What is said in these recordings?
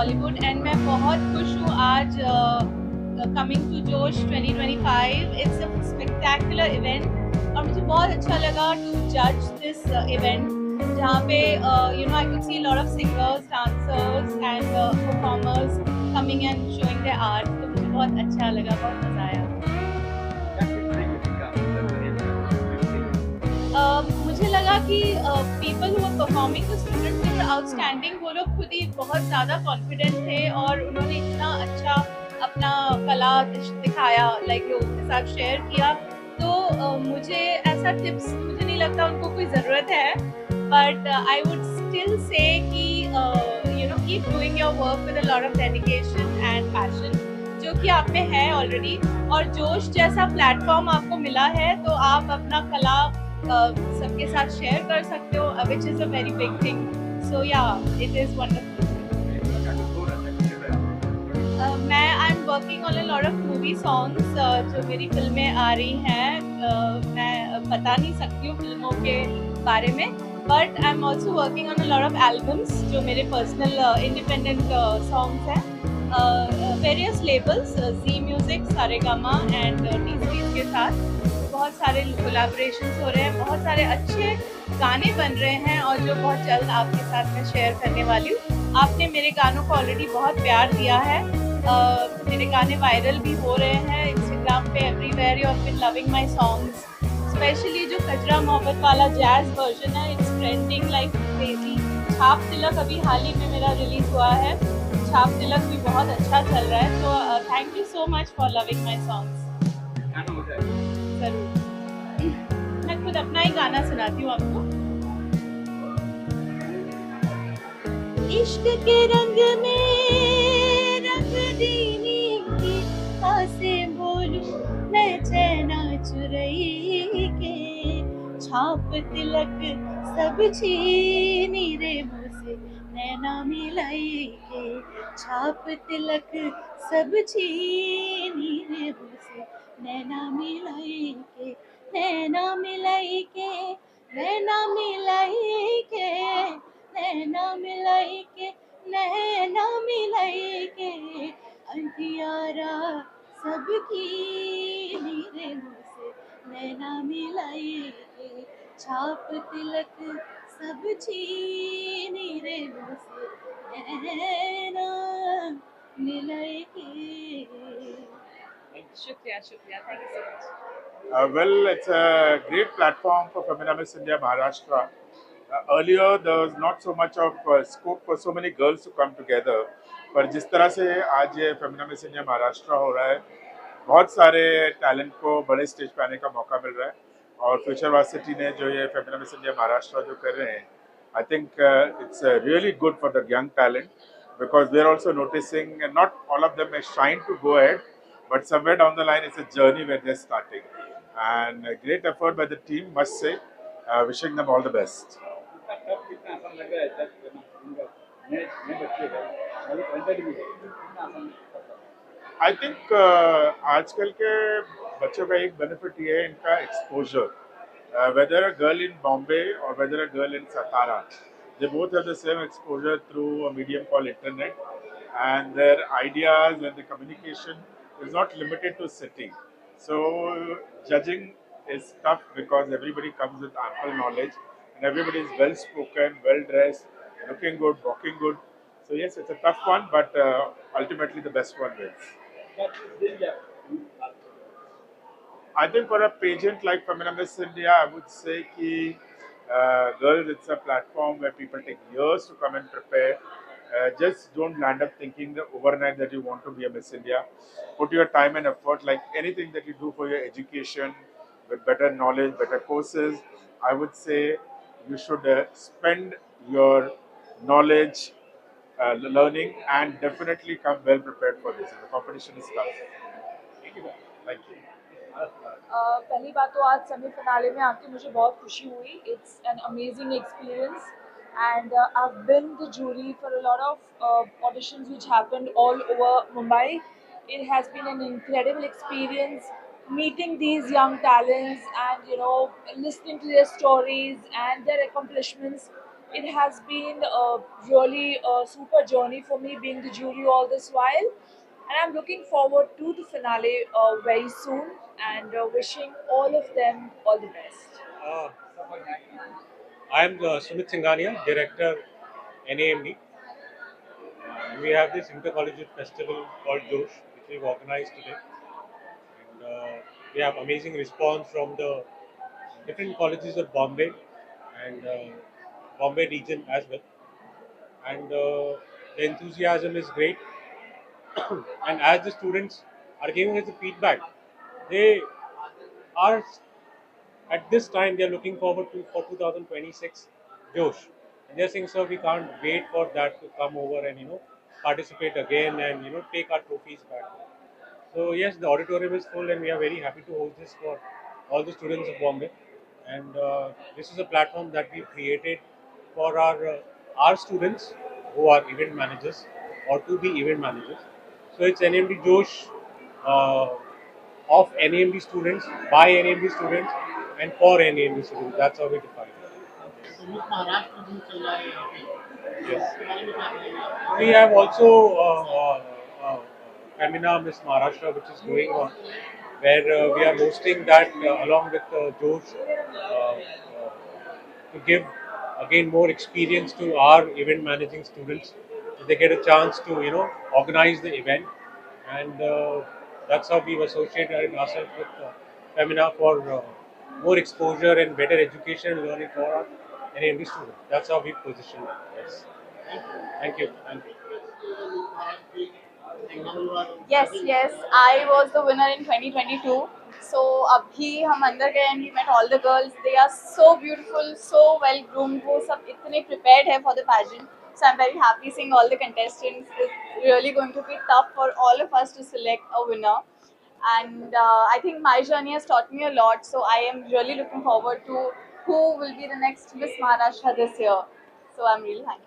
Bollywood and मैं बहुत खुश हूँ आज कमिंग टू जोश 2025। इट्स अ स्पेक्टेकुलर इवेंट और मुझे बहुत अच्छा लगा टू जज दिस इवेंट जहाँ पे I could see lot of singers, dancers and performers coming and showing their art. तो मुझे बहुत अच्छा लगा, बहुत मजा आया। मुझे लगा कि people who were performing, the students they were outstanding. वो लोग खुद ही बहुत ज़्यादा कॉन्फिडेंट थे और उन्होंने इतना अच्छा अपना कला दिखाया, लाइक लोगों के साथ शेयर किया। तो मुझे ऐसा टिप्स मुझे नहीं लगता उनको कोई ज़रूरत है, but I would still say कि keep doing your work with a lot of dedication and passion, जो कि आप में है ऑलरेडी। और जोश जैसा प्लेटफॉर्म आपको मिला है तो आप अपना कला सबके साथ शेयर कर सकते हो, which is a very big thing. So yeah, it is wonderful. मैं I am working on a lot of movie songs जो मेरी फिल्में आ रही हैं। मैं बता नहीं सकती हूँ फिल्मों के बारे में, but I am also working on a lot of albums जो मेरे पर्सनल इंडिपेंडेंट सॉन्ग्स हैं। Various labels, Zee music, Saregama and T के साथ बहुत सारे कोलैबोरेशंस हो रहे हैं, बहुत सारे अच्छे गाने बन रहे हैं और जो बहुत जल्द आपके साथ मैं शेयर करने वाली हूँ। आपने मेरे गानों को ऑलरेडी बहुत प्यार दिया है। मेरे गाने वायरल भी हो रहे हैं इंस्टाग्राम पे, everywhere you have been loving my songs. Specially जो कजरा मोहब्बत वाला जैज वर्जन है, it's trending like crazy. Chaap Tilak अभी हाल ही में मेरा रिलीज हुआ है, छाप तिलक भी बहुत अच्छा चल रहा है। तो thank you so much for loving my songs. जरूर, मैं खुद अपना ही गाना सुनाती हूँ आपको। इश्क के रंग में रंग दीनी की आसे बोलूं मैं चैना चुरई के, छाप तिलक सब छीनी रे मुझसे नैना मिलाई के, छाप तिलक सब छीनी रे मुझसे नैना मिलाई के, नैना मिलाई के, नैना मिलाई के, नैना मिलाई के, नैना मिलाई के, अंधियारा सबकी नीरे मुझसे नैना मिलाई के, छाप तिलक सब छीनी रे मुझसे नैना मिलाई के। शुक्रिया शुक्रिया, thank you so much. Well, it's a great platform for Femina Miss India Maharashtra. Earlier, there was not so much of scope for so many girls to come together. पर जिस तरह से आज ये फेमिना मिस इंडिया महाराष्ट्र हो रहा है, बहुत सारे टैलेंट को बड़े स्टेज पे आने का मौका मिल रहा है। और फ्यूचर वार्सिटी ने जो ये फेमिना मिस इंडिया महाराष्ट्र जो कर रहे हैं, I think it's really good for the young talent, because we are also noticing and not all of them are trying to go ahead, but somewhere down the line it's a journey where they're starting, and a great effort by the team, must say. Wishing them all the best. I think आजकल के बच्चों का एक benefit ये है इनका exposure, whether a girl in Bombay or whether a girl in Satara, they both have the same exposure through a medium called internet, and their ideas and the communication is not limited to city. So judging is tough because everybody comes with ample knowledge and everybody is well spoken, well dressed, looking good, walking good. So yes, it's a tough one, but ultimately the best one wins. I think for a pageant like Femina Miss India, I would say कि girls, it's a platform where people take years to come and prepare. Just don't land up thinking that overnight that you want to be a Miss India. Put your time and effort, like anything that you do for your education, with better knowledge, better courses. I would say you should spend your knowledge learning and definitely come well prepared for this. The competition is tough. Thank you. पहली बात तो आज semi finale में आके मुझे बहुत खुशी हुई. It's an amazing experience and I've been the jury for a lot of auditions which happened all over Mumbai. It has been an incredible experience meeting these young talents and listening to their stories and their accomplishments. it has been really a super journey for me being the jury all this while. And I'm looking forward to the finale very soon and wishing all of them all the best. Uh, I am Sumit Singhania, Director, NAMD. We have this intercollegiate festival called Josh, which we've organized today. And we have amazing response from the different colleges of Bombay and Bombay region as well. And the enthusiasm is great. And as the students are giving us the feedback, they are at this time they are looking forward to for 2026 Josh. And they're saying, sir, we can't wait for that to come over and participate again and take our trophies back. So yes, the auditorium is full, and we are very happy to host this for all the students of Bombay. And this is a platform that we created for our students who are event managers or to be event managers. So it's NMD Josh uh, of NAMD students, by NAMD students, and for NAMD students. That's how we define it. संयुक्त महाराष्ट्र भी चल रहा है यहाँ पे, Yes. इसके बारे में क्या कहेंगे? We have also Femina Miss Maharashtra, which is going on, where we are hosting that along with Josh to give again more experience to our event managing students. So they get a chance to organize the event, and that's how we've associated ourselves with Femina for more exposure and better education and learning for our NAMD students. That's how we position it. Yes. Thank you. Thank you. Yes, yes. I was the winner in 2022. So अभी हम अंदर गए and we met all the girls. They are so beautiful, so well groomed. वो सब इतने prepared है for the pageant. So I'm very happy seeing all the contestants. It's really going to be tough for all of us to select a winner. And I think my journey has taught me a lot. So I am really looking forward to who will be the next Miss Maharashtra this year. So I'm really thankful.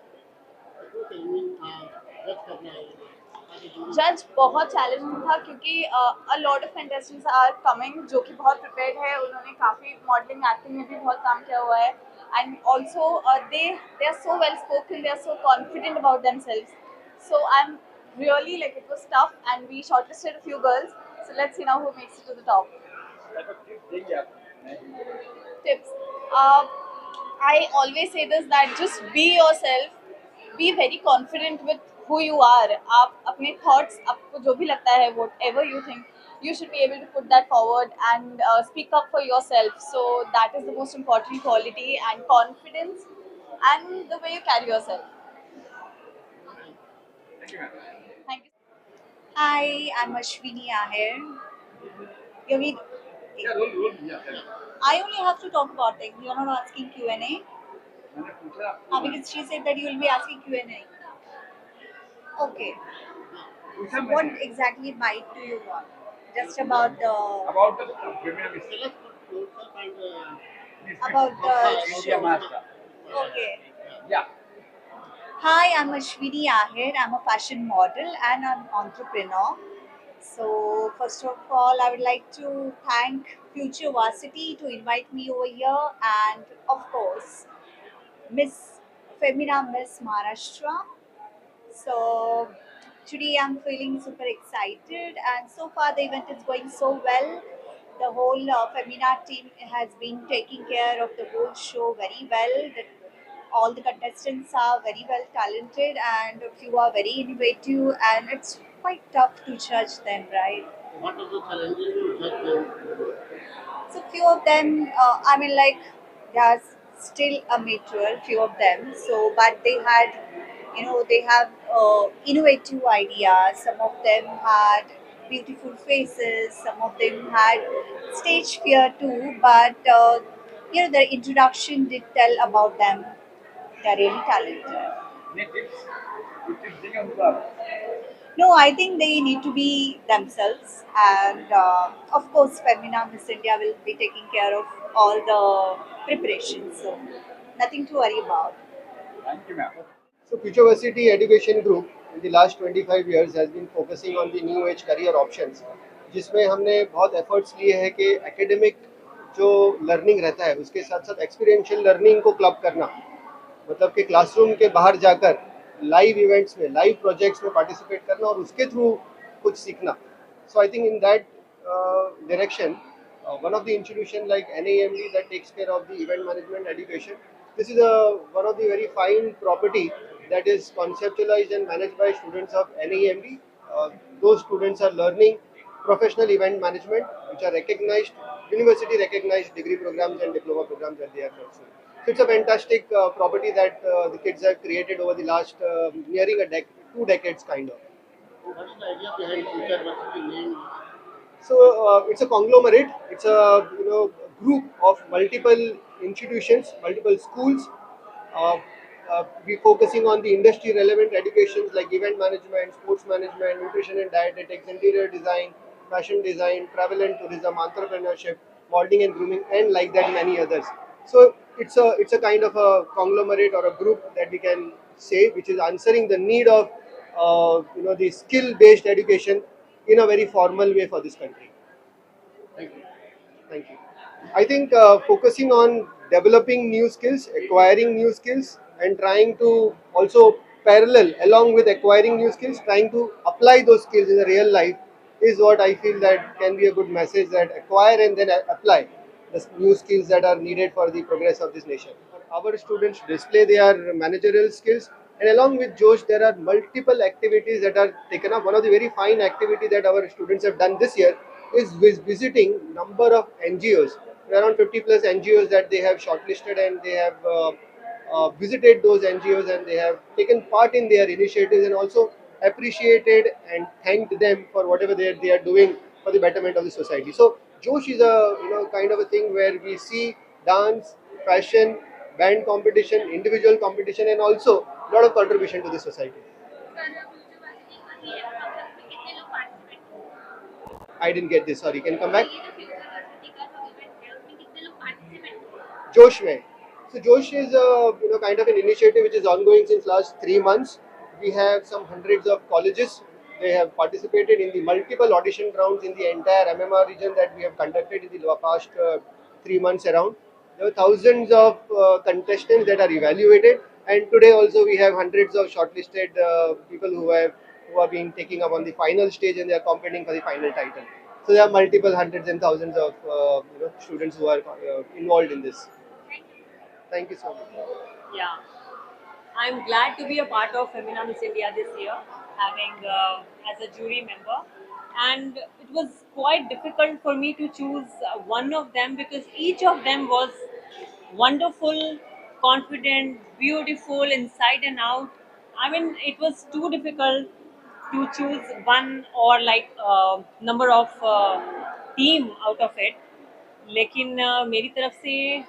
जज बहुत challenging था क्योंकि a lot of contestants are coming जो कि बहुत prepared है, उन्होंने काफ़ी मॉडलिंग एक्टिंग में भी बहुत काम किया हुआ है and also they are so well spoken, they are so confident about themselves. So I am really like it was tough and we shortlisted a few girls, so let's see now who makes it to the top. Tips. I always say this that just be yourself, be very confident with who you are. आप अपने thoughts, आपको जो भी लगता है, whatever you think, you should be able to put that forward and speak up for yourself. So that is the most important quality, and confidence and the way you carry yourself. Thank you. Hi, I'm Ashwini Ahir. You mean I only have to talk about things. You're not asking Q&A? Because she said that you will be asking Q&A. Okay. So what exactly bite do you want? Just about the show. Okay. Yeah. Hi, I'm Ashwini Ahir. I'm a fashion model and an entrepreneur. So first of all, I would like to thank Future Varsity to invite me over here, and of course, Miss Femina Miss Maharashtra. So today I'm feeling super excited, and so far the event is going so well. The whole Femina team has been taking care of the whole show very well. All the contestants are very well talented, and a few are very innovative, and it's quite tough to judge them, right? What are the challenges you judge them? So few of them, they are still amateur, few of them. So, but they had, they have innovative ideas. Some of them had beautiful faces. Some of them had stage fear too. But their introduction did tell about them. They're really talented. No, I think they need to be themselves, and of course, Femina Miss India will be taking care of all the preparations, so nothing to worry about. Thank you, ma'am. So Future Varsity Education Group in the last 25 years has been focusing on the new age career options, जिसमें हमने बहुत efforts लिए हैं कि academic जो learning रहता है उसके साथ साथ experiential learning को club करना. मतलब कि क्लासरूम के बाहर जाकर लाइव इवेंट्स में, लाइव प्रोजेक्ट्स में पार्टिसिपेट करना और उसके थ्रू कुछ सीखना. So I think in that direction, one of the institution like NAMD that takes care of the event management education, this is one of the very fine property that is conceptualized and managed by students of NAMD. Uh, those students are learning professional event management, which are recognized, university recognized degree programs and diploma programs that they are pursuing. So it's a fantastic property that the kids have created over the last nearing 2 decades kind of. What is the idea behind future? What is the name? So it's a conglomerate. It's a group of multiple institutions, multiple schools. Uh, we focusing on the industry relevant educations like event management, sports management, nutrition and dietetics, interior design, fashion design, travel and tourism, entrepreneurship, modeling and grooming, and like that many others. So it's a kind of a conglomerate or a group that we can say which is answering the need of the skill based education in a very formal way for this country. Thank you. Thank you. I think focusing on developing new skills, acquiring new skills, and trying to also parallel along with acquiring new skills, trying to apply those skills in the real life is what I feel that can be a good message, that acquire and then apply the new skills that are needed for the progress of this nation. Our students display their managerial skills, and along with Josh, there are multiple activities that are taken up. One of the very fine activity that our students have done this year is visiting number of NGOs, around 50 plus NGOs that they have shortlisted, and they have visited those NGOs and they have taken part in their initiatives and also appreciated and thanked them for whatever they are doing for the betterment of the society. So Josh is a kind of a thing where we see dance, fashion, band competition, individual competition, and also a lot of contribution to the society. I didn't get this. Sorry, can you come back? Josh Mein. So Josh is a kind of an initiative which is ongoing since last 3 months. We have some hundreds of colleges. They have participated in the multiple audition rounds in the entire MMR region that we have conducted in the past 3 months around. There were thousands of contestants that are evaluated, and today also we have hundreds of shortlisted people who are being taken up on the final stage and they are competing for the final title. So there are multiple hundreds and thousands of students who are involved in this. Thank you so much. Yeah, I'm glad to be a part of Femina Miss India this year, having as a jury member. And it was quite difficult for me to choose one of them because each of them was wonderful, confident, beautiful, inside and out. I mean, it was too difficult to choose one or like number of team out of it. लेकिन मेरी तरफ से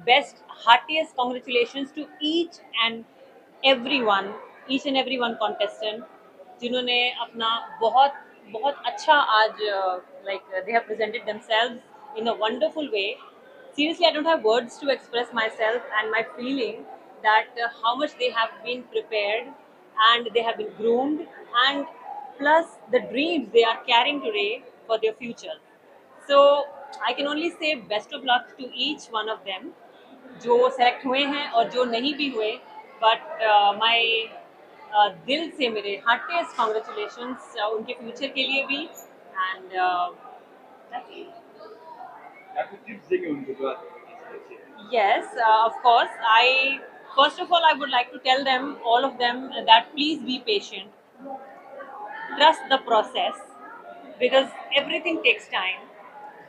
best heartiest congratulations to each and every one contestant जिन्होंने अपना बहुत बहुत अच्छा आज like they have presented themselves in a wonderful way. Seriously, I don't have words to express myself and my feeling that how much they have been prepared and they have been groomed, and plus the dreams they are carrying today for their future. So I can only say best of luck to each one of them जो select हुए हैं और जो नहीं भी हुए, but my दिल से मेरे हार्टिएस्ट कॉन्ग्रेचुलेशंस उनके फ्यूचर के लिए भी. And yes, of course. First of all, I would like to tell them, all of them, that please be patient. Trust the process because everything takes time.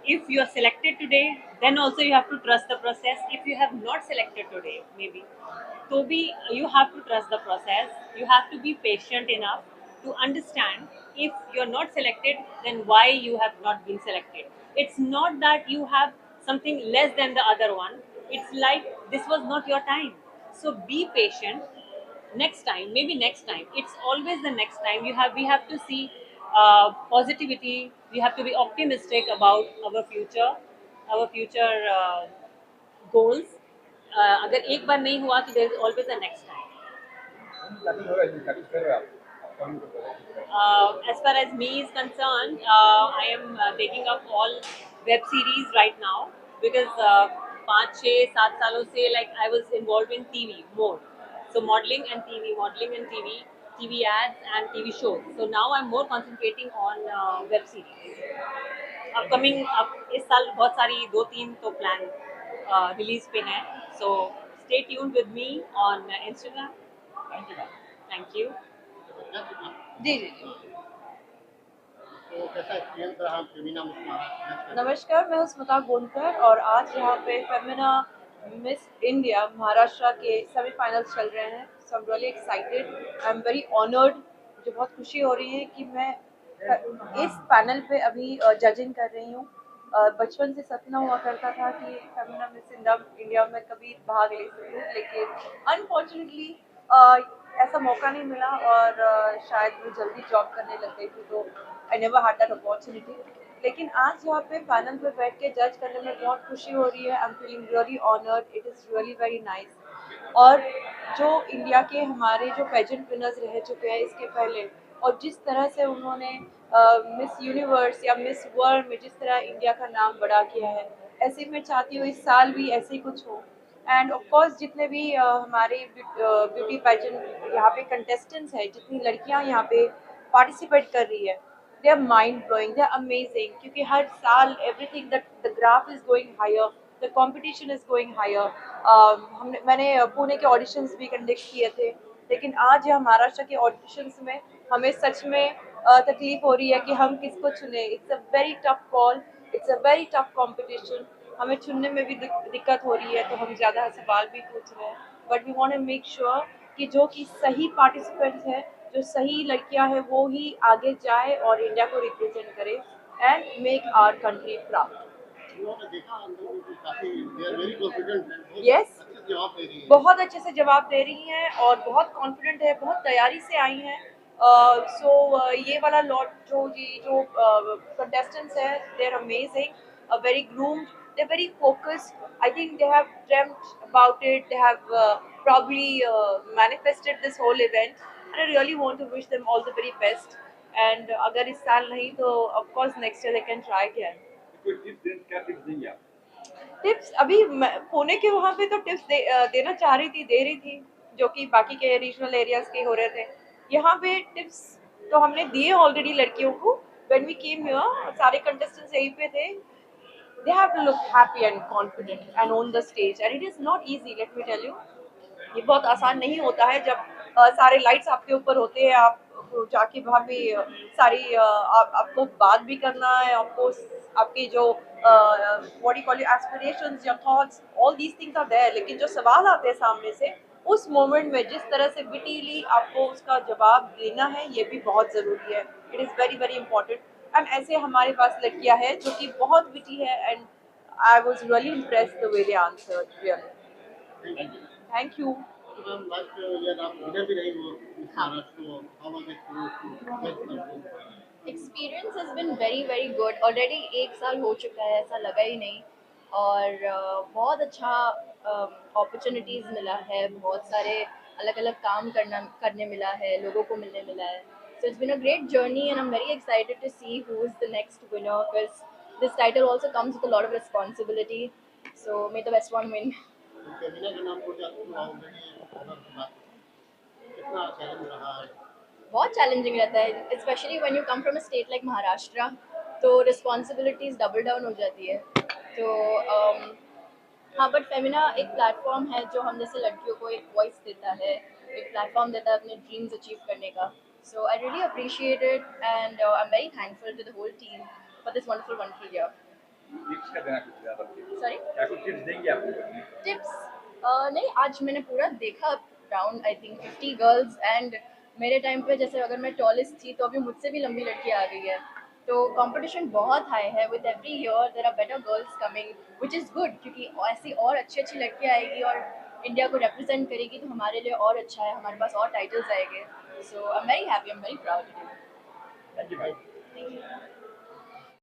If you are selected today, then also you have to trust the process. If you have not selected today, maybe, so you have to trust the process. You have to be patient enough to understand if you are not selected, then why you have not been selected. It's not that you have something less than the other one. It's like this was not your time. So be patient. Next time, maybe next time, it's always the next time. We have to see positivity. We have to be optimistic about our future goals. अगर एक बार नहीं हुआ तो there is always a next time. As far as me is concerned, I am taking up all web series right now because 5-6-7 सालों से like I was involved in TV more. So modeling and TV, TV ads and TV shows. So now I'm more concentrating on web series. Upcoming अब इस साल बहुत सारी 2-3 तो plan release पे हैं. So stay tuned with me on Instagram. Thank you. जी जी. तो कैसा एक्सपीरियंस रहा फेमिना मिस महाराष्ट्र? नमस्कार, मैं हूँ स्मिता गोंदकर और आज यहाँ पे फेमिना मिस इंडिया महाराष्ट्र के सेमीफाइनल्स चल रहे हैं. So I am really excited, I am very honoured. मुझे बहुत खुशी हो रही है कि मैं इस पैनल पे अभी जजिंग कर रही हूँ. बचपन से सपना हुआ करता था कि फेमिना मिस इंडिया में कभी भाग ले सकूँ, लेकिन अनफॉर्चुनेटली ऐसा मौका नहीं मिला और शायद मैं जल्दी जॉब करने लग गई थी, तो I never had that opportunity. लेकिन आज यहाँ पे पैनल पे बैठ के जज करने में बहुत खुशी हो रही है. I am feeling really honoured. It is really very nice. और जो इंडिया के हमारे जो पेजेंट विनर्स रह चुके हैं इसके पहले, और जिस तरह से उन्होंने मिस यूनिवर्स या मिस वर्ल्ड में जिस तरह इंडिया का नाम बड़ा किया है, ऐसे मैं चाहती हूँ इस साल भी ऐसे ही कुछ हो. एंड ऑफ कोर्स जितने भी हमारे ब्यूटी पेजेंट यहाँ पे कंटेस्टेंट्स हैं, जितनी लड़कियाँ यहाँ पे पार्टिसिपेट कर रही है, they are mind blowing, they are amazing. क्योंकि हर साल everything the graph is going higher, the competition is going higher. मैंने पुणे के ऑडिशंस भी कंडक्ट किए थे, लेकिन आज यहाँ महाराष्ट्र के ऑडिशंस में हमें सच में तकलीफ हो रही है कि हम किसको चुने. It's a very tough call, it's a very tough competition. हमें चुनने में भी दिक्कत हो रही है, तो हम ज़्यादा सवाल भी पूछ रहे हैं. But we want to make sure कि जो कि सही पार्टिसिपेंट्स हैं, जो सही लड़कियां हैं, वो ही आगे जाए और इंडिया को रिप्रेजेंट करे and make our country proud. उन्होंने देखा अंदर में काफी दे आर वेरी कॉन्फिडेंट है. Yes. अच्छे से जवाब दे रही है. बहुत अच्छे से जवाब दे रही हैं और बहुत कॉन्फिडेंट है, बहुत तैयारी से आई हैं. ये वाला लॉट जो कंटेस्टेंट्स हैं, they are amazing, very groomed, they are very focused. I think they have dreamed about it, they have probably manifested this whole event, and I really want to wish them all the very best. And अगर इस साल नहीं तो of course next year they can try again. Tips अभी पुणे के वहाँ पे तो टिप्स देना चाह रही थी, दे रही थी, जो कि बाकी के रीजनल एरियाज के हो रहे थे. यहाँ पे टिप्स तो हमने दिए ऑलरेडी लड़कियों को. व्हेन वी केम हियर सारे कंटेस्टेंट्स यहीं पे थे. They have to look happy and confident and on the stage, and it is not easy, let me tell you. ये बहुत आसान नहीं होता है जब सारे लाइट्स आपके ऊपर होते हैं. आप जाके वहाँ पे सारी आपको बात भी करना है, आपको आपकी जो what you call aspirations, your thoughts, all these things are there. लेकिन जो सवाल आते हैं सामने से, उस मोमेंट में जिस तरह से विटीली आपको उसका जवाब देना है, ये भी बहुत ज़रूरी है. It is very very important. And ऐसे हमारे पास लड़कियाँ हैं जो कि बहुत विटी है, and I was really impressed the way they answered. Really thank you. तो मैम लास्ट ईयर आप विनर भी रही हो Miss Maharashtra. How was it to experience has been very very good. Already 1 साल हो चुका है, ऐसा लगा ही नहीं. और बहुत अच्छा अपॉर्चुनिटीज़ मिला है, बहुत सारे अलग अलग काम करने मिला है, लोगों को मिलने मिला है. So it's been a great journey and I am very excited to see who is the next winner, because this title also comes with a lot of responsibility. So may the best one win. Femina के नाम को जाते हो already honour की बात. कितना challenge रहा है? बहुत चैलेंजिंग रहता है, specially when you come from a state like Maharashtra. तो रिस्पॉन्सिबिलिटीज़ डबल डाउन हो जाती है. तो हाँ, बट फेमिना एक प्लेटफॉर्म है जो हम जैसे लड़कियों को एक वॉइस देता है, एक प्लेटफॉर्म देता है अपने ड्रीम्स अचीव करने का. So I really appreciate it and I am very thankful to the whole team for this wonderful year. Sorry, tips नहीं, आज मैंने पूरा देखा round I think 50 girls. And मेरे टाइम पे जैसे अगर मैं टॉलेस्ट थी तो अभी मुझसे भी लंबी लड़की आ गई है. तो कंपटीशन बहुत हाई है. With every year there are better girls coming, which is good, क्योंकि ऐसी और अच्छी अच्छी लड़कियाँ आएगी और इंडिया को रिप्रेजेंट करेगी, तो हमारे लिए और अच्छा है, हमारे पास और टाइटल्स आएंगे. So I am very happy, I am very proud. Thank you. Thank you.